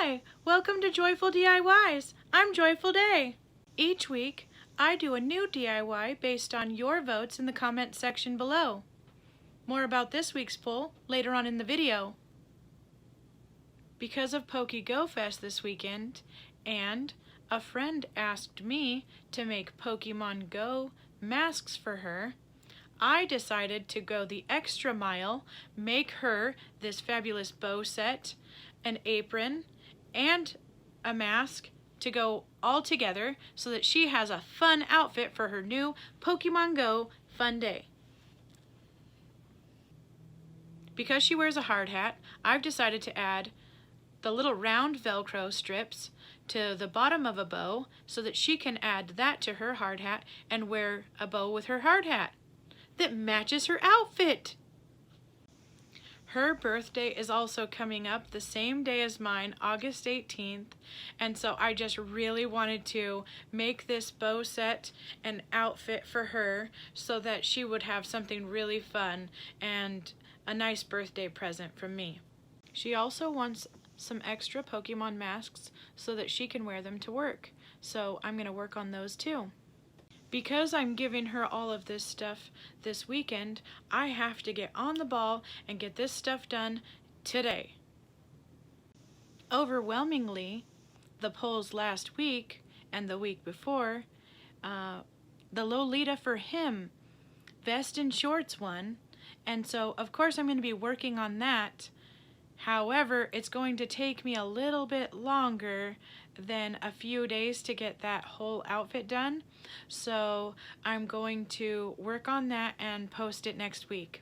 Hi, welcome to Joyful DIYs. I'm Joyful Day. Each week, I do a new DIY based on your votes in the comment section below. More about this week's poll later on in the video. Because of Poke Go Fest this weekend, and a friend asked me to make Pokemon Go masks for her, I decided to go the extra mile, make her this fabulous bow set, an apron, and a mask to go all together so that she has a fun outfit for her new Pokemon Go fun day. Because she wears a hard hat, I've decided to add the little round Velcro strips to the bottom of a bow so that she can add that to her hard hat and wear a bow with her hard hat that matches her outfit. Her birthday is also coming up the same day as mine, August 18th, and so I just really wanted to make this bow set an outfit for her so that she would have something really fun and a nice birthday present from me. She also wants some extra Pokemon masks so that she can wear them to work, so I'm going to work on those too. Because I'm giving her all of this stuff this weekend, I have to get on the ball and get this stuff done today. Overwhelmingly, the polls last week and the week before, the Lolita for him vest and shorts won, and so of course I'm going to be working on that. However, it's going to take me a little bit longer than a few days to get that whole outfit done. So I'm going to work on that and post it next week.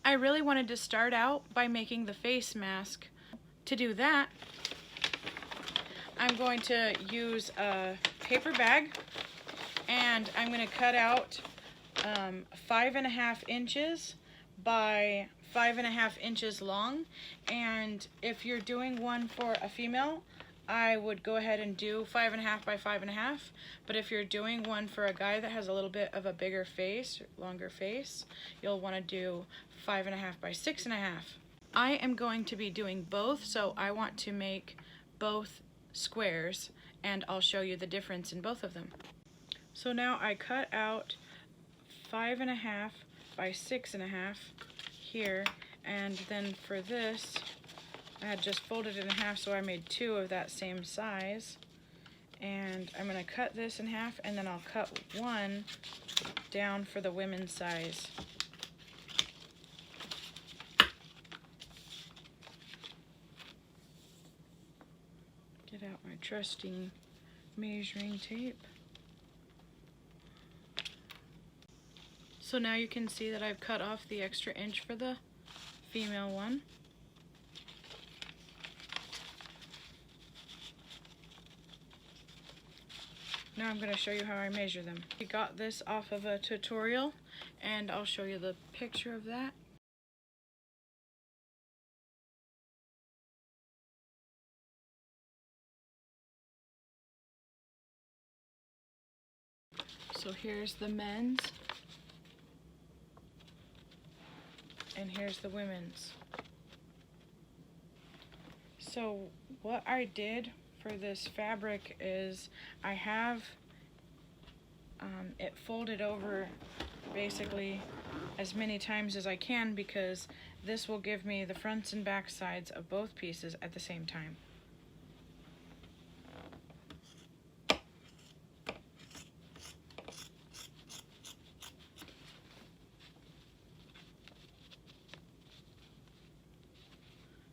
I really wanted to start out by making the face mask. To do that, I'm going to use a paper bag and I'm going to cut out 5.5 inches by 5.5 inches long, and if you're doing one for a female, I would go ahead and do 5.5 by 5.5, but if you're doing one for a guy that has a little bit of a bigger face, longer face, you'll want to do 5.5 by 6.5. I am going to be doing both, so I want to make both squares, and I'll show you the difference in both of them. So now I cut out 5.5 by 6.5 here, and then for this I had just folded it in half, so I made two of that same size, and I'm going to cut this in half and then I'll cut one down for the women's size. Get out my trusty measuring tape. So now you can see that I've cut off the extra inch for the female one. Now I'm going to show you how I measure them. I got this off of a tutorial and I'll show you the picture of that. So here's the men's. And here's the women's. So what I did for this fabric is I have it folded over basically as many times as I can, because this will give me the fronts and back sides of both pieces at the same time.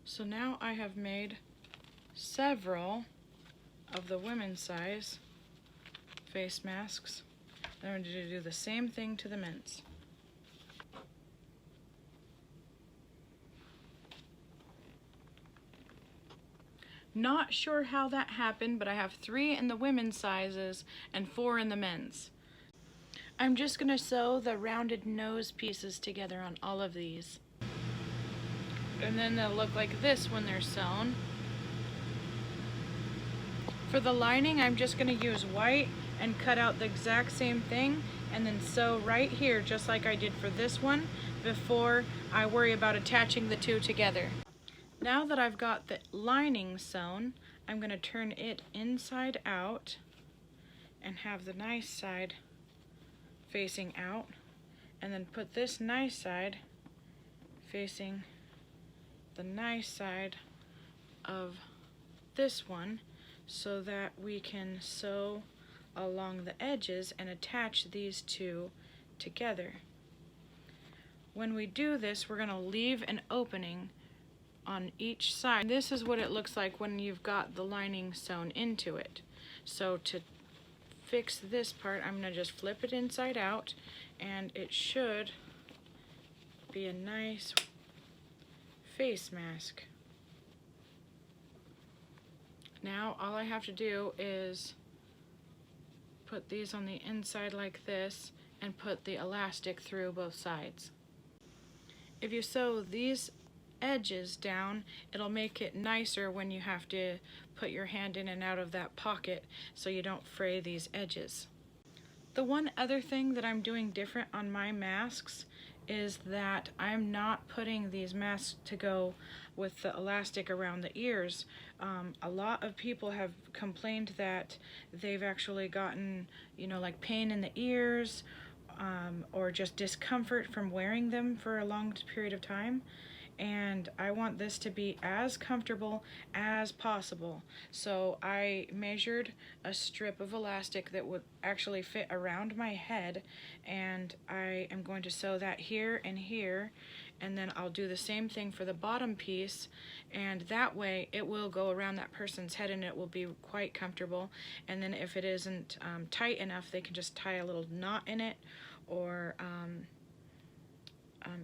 So now I have made several of the women's size face masks. I'm going to do the same thing to the men's. Not sure how that happened, but I have 3 in the women's sizes and 4 in the men's. I'm just going to sew the rounded nose pieces together on all of these. And then they'll look like this when they're sewn. For the lining, I'm just going to use white and cut out the exact same thing and then sew right here just like I did for this one before I worry about attaching the two together. Now that I've got the lining sewn, I'm going to turn it inside out and have the nice side facing out, and then put this nice side facing the nice side of this one so that we can sew along the edges and attach these two together. When we do this, we're going to leave an opening on each side. This is what it looks like when you've got the lining sewn into it. So to fix this part, I'm going to just flip it inside out, and it should be a nice face mask. Now all I have to do is put these on the inside like this and put the elastic through both sides. If you sew these edges down, it'll make it nicer when you have to put your hand in and out of that pocket so you don't fray these edges. The one other thing that I'm doing different on my masks is that I'm not putting these masks to go with the elastic around the ears. A lot of people have complained that they've actually gotten, like pain in the ears or just discomfort from wearing them for a long period of time. And I want this to be as comfortable as possible. So I measured a strip of elastic that would actually fit around my head, and I am going to sew that here and here, and then I'll do the same thing for the bottom piece, and that way it will go around that person's head and it will be quite comfortable. And then if it isn't tight enough, they can just tie a little knot in it, or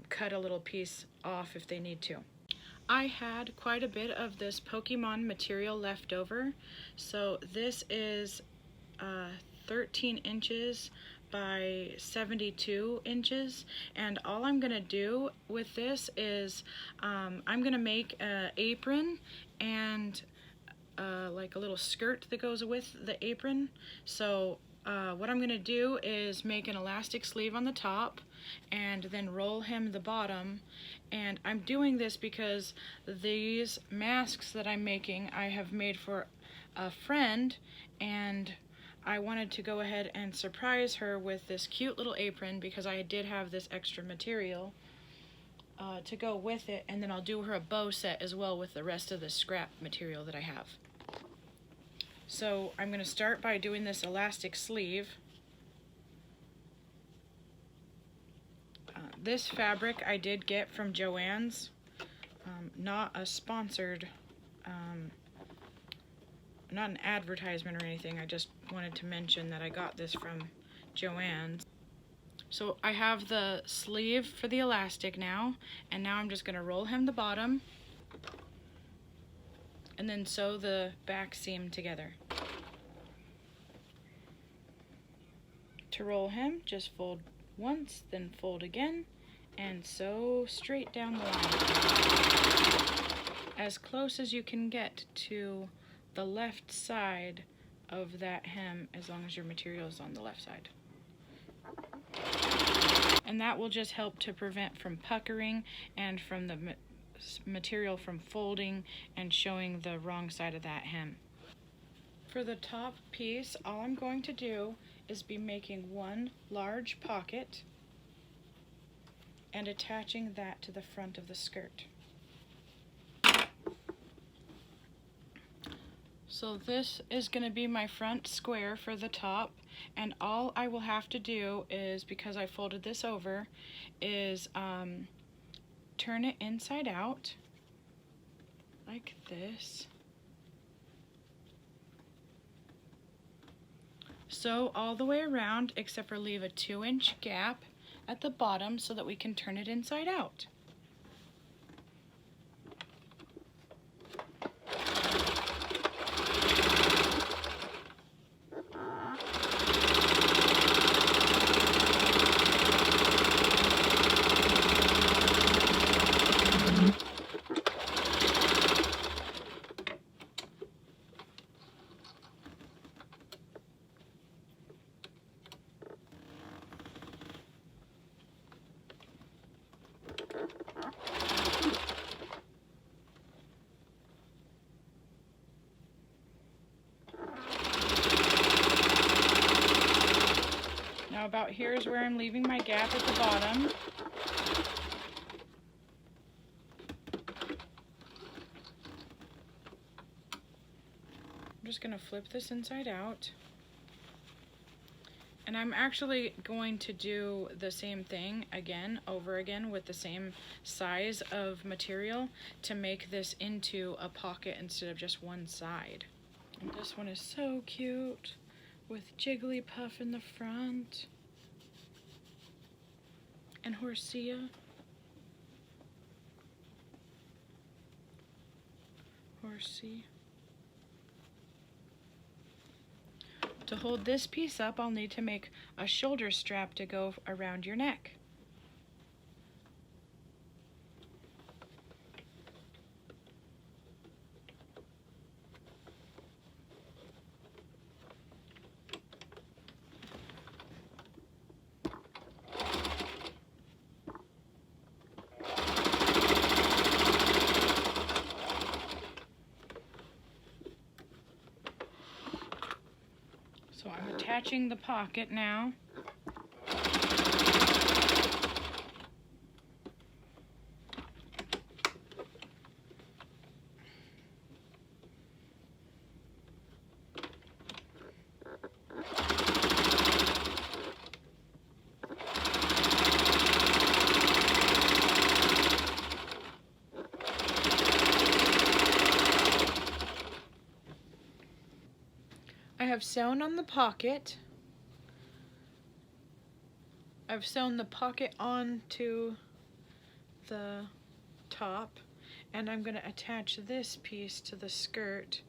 cut a little piece off if they need to. I had quite a bit of this Pokemon material left over, so this is 13 inches by 72 inches, and all I'm gonna do with this is I'm gonna make an apron and like a little skirt that goes with the apron. So what I'm gonna do is make an elastic sleeve on the top and then roll hem the bottom. And I'm doing this because these masks that I'm making, I have made for a friend, and I wanted to go ahead and surprise her with this cute little apron because I did have this extra material to go with it, and then I'll do her a bow set as well with the rest of the scrap material that I have. So I'm going to start by doing this elastic sleeve. This fabric I did get from Joann's, not a sponsored, not an advertisement or anything. I just wanted to mention that I got this from Joann's. So I have the sleeve for the elastic now, and now I'm just going to roll hem the bottom and then sew the back seam together. To roll hem, just fold once, then fold again, and sew straight down the line, as close as you can get to the left side of that hem, as long as your material is on the left side. And that will just help to prevent from puckering and from the material from folding and showing the wrong side of that hem. For the top piece, all I'm going to do is be making one large pocket and attaching that to the front of the skirt. So this is going to be my front square for the top, and all I will have to do is, because I folded this over, is turn it inside out like this. Sew all the way around except for leave a 2-inch gap at the bottom so that we can turn it inside out. about here is where I'm leaving my gap at the bottom. I'm just going to flip this inside out. And I'm actually going to do the same thing again, over again, with the same size of material to make this into a pocket instead of just one side. And this one is so cute with Jigglypuff in the front and Horsea. Horsea. To hold this piece up, I'll need to make a shoulder strap to go around your neck. So I'm attaching the pocket now. I have sewn on the pocket. I've sewn the pocket onto the top, and I'm going to attach this piece to the skirt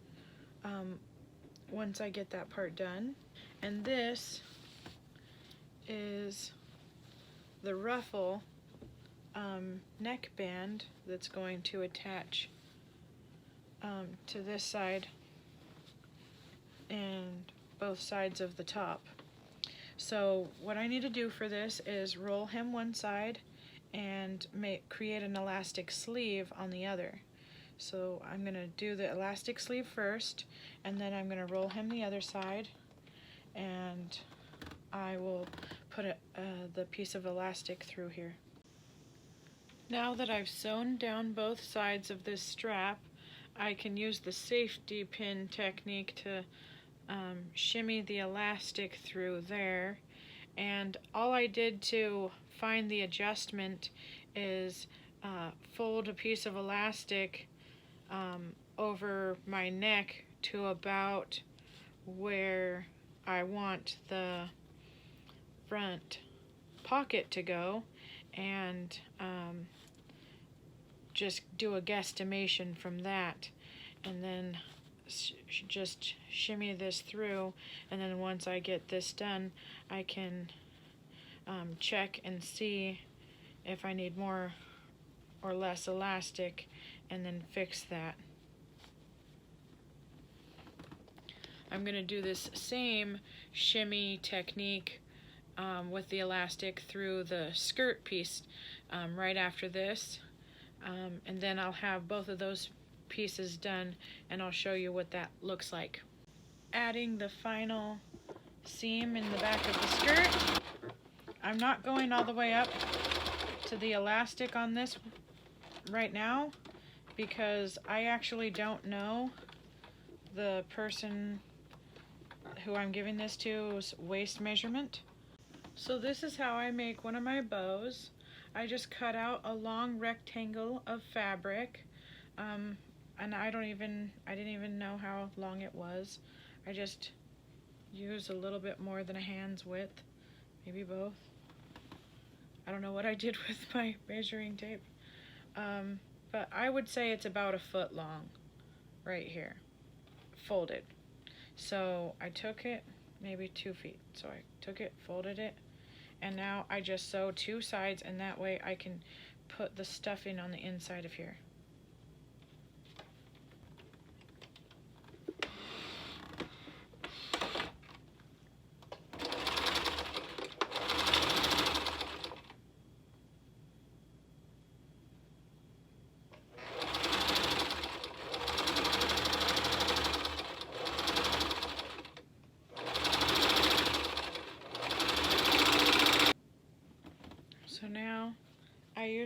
once I get that part done. And this is the ruffle neckband that's going to attach to this side and both sides of the top. So what I need to do for this is roll hem one side and create an elastic sleeve on the other. So I'm going to do the elastic sleeve first, and then I'm going to roll hem the other side, and I will put the piece of elastic through here. Now that I've sewn down both sides of this strap, I can use the safety pin technique to shimmy the elastic through there. And all I did to find the adjustment is fold a piece of elastic over my neck to about where I want the front pocket to go, and just do a guesstimation from that, and then just shimmy this through, and then once I get this done, I can check and see if I need more or less elastic, and then fix that. I'm going to do this same shimmy technique with the elastic through the skirt piece right after this, and then I'll have both of those pieces done, and I'll show you what that looks like. Adding the final seam in the back of the skirt. I'm not going all the way up to the elastic on this right now because I actually don't know the person who I'm giving this to's waist measurement. So this is how I make one of my bows. I just cut out a long rectangle of fabric, and I didn't even know how long it was. I just used a little bit more than a hand's width, maybe both. I don't know what I did with my measuring tape, but I would say it's about a foot long right here, folded. So I took it, maybe 2 feet. So I took it, folded it, and now I just sew two sides, and that way I can put the stuffing on the inside of here.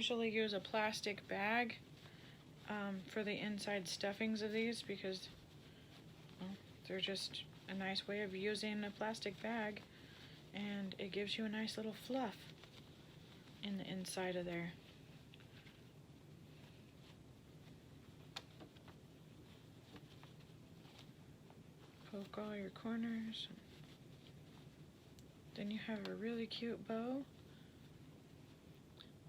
usually use a plastic bag for the inside stuffings of these because, well, they're just a nice way of using a plastic bag, and it gives you a nice little fluff in the inside of there. Poke all your corners. Then you have a really cute bow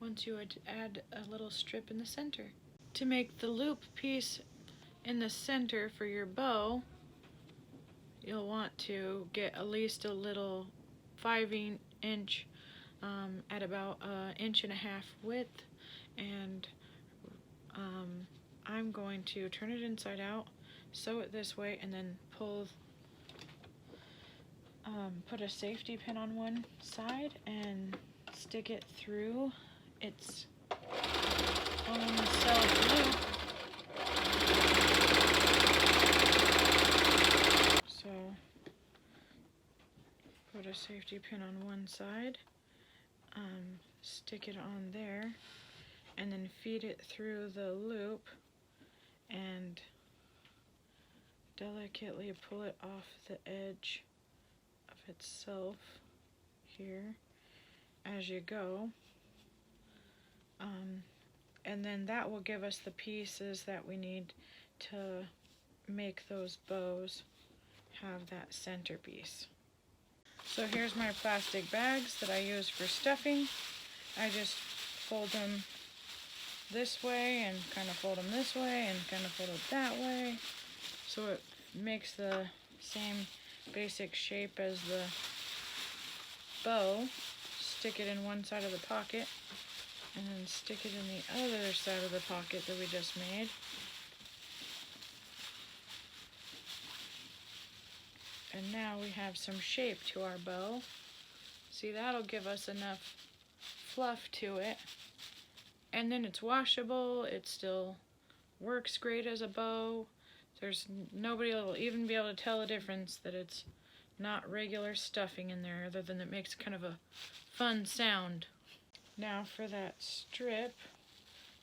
once you add a little strip in the center. To make the loop piece in the center for your bow, you'll want to get at least a little 5" at about 1.5 inch width, and I'm going to turn it inside out, sew it this way, and then put a safety pin on one side and stick it through its own self loop. So put a safety pin on one side, stick it on there, and then feed it through the loop and delicately pull it off the edge of itself here as you go. And then that will give us the pieces that we need to make those bows have that centerpiece. So here's my plastic bags that I use for stuffing. I just fold them this way and kind of fold them this way and kind of fold it that way, so it makes the same basic shape as the bow. Stick it in one side of the pocket and then stick it in the other side of the pocket that we just made. And now we have some shape to our bow. See, that'll give us enough fluff to it. And then it's washable, it still works great as a bow. Nobody will even be able to tell the difference that it's not regular stuffing in there, other than it makes kind of a fun sound. Now for that strip,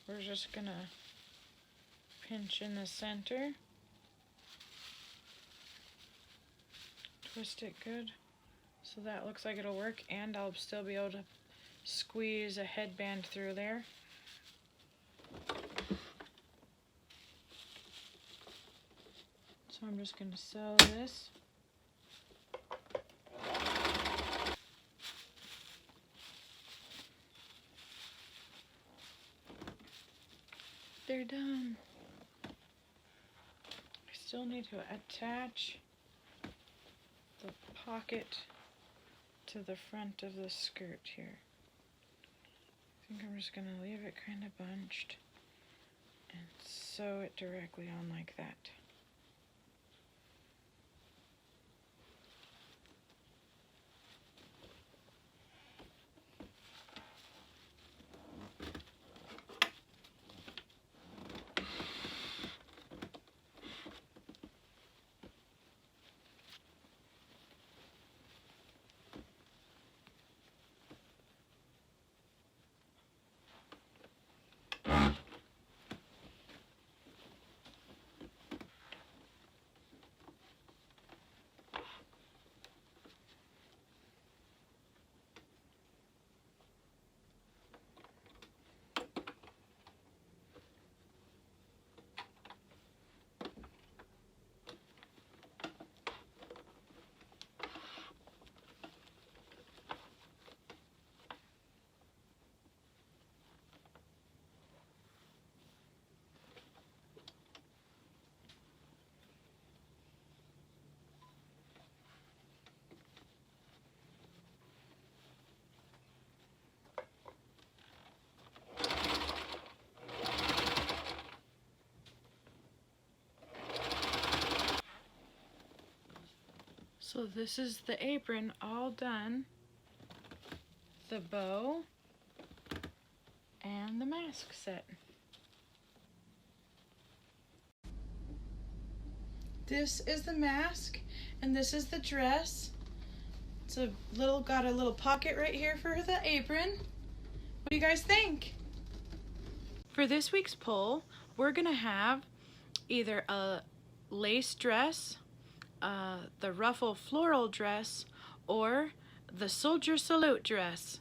we're just gonna pinch in the center, twist it good so that looks like it'll work, and I'll still be able to squeeze a headband through there. So I'm just going to sew this. They're done. I still need to attach the pocket to the front of the skirt here. I think I'm just going to leave it kind of bunched and sew it directly on like that. So this is the apron all done, the bow, and the mask set. This is the mask, and this is the dress. It's got a little pocket right here for the apron. What do you guys think? For this week's poll, we're gonna have either a lace dress, the ruffle floral dress, or the soldier salute dress.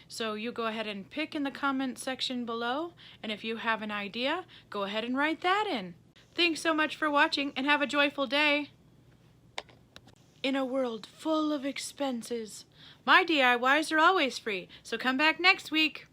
So you go ahead and pick in the comment section below, and if you have an idea, go ahead and write that in. Thanks so much for watching, and have a joyful day. In a world full of expenses, my DIYs are always free, so come back next week.